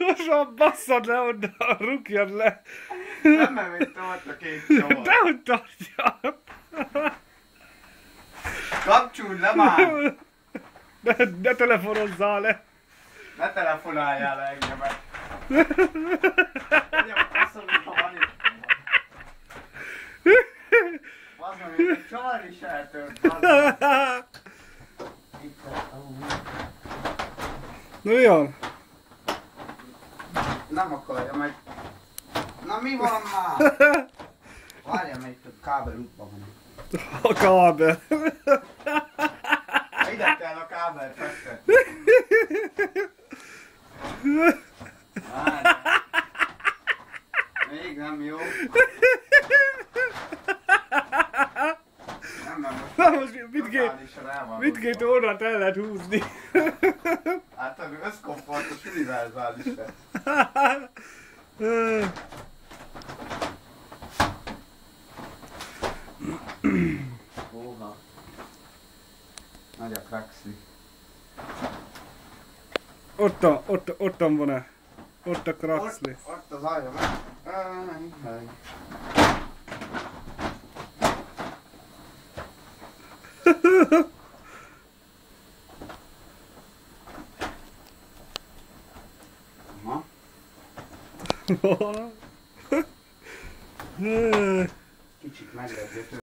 Most basszad le onnan, rúgjad le. Nem, mert még tart a két csavar. Dehogy tartja. Kapcsolj le már! Ne telefonozzál le. Ne telefonáljál le engemet. Mondjam, faszom, ha van itt. Bazdmeg, még egy csavar is eltört. Itt Na mi van? nem akarja meg. Na mi van már? Várjál, mert itt a kábel útban van. A kábel. Ide kell a kábel fektetni. Várjál. Még nem jó. Na most totálisan el van mindkét rúgva. órát el lehet húzni. Hát ami összkomfortos univerzális lesz. Óha. Nagy a Kraxi. Ottan van-e? Ott a Kraxli. Ott az alja meg. Ma? Kicsit meglepő.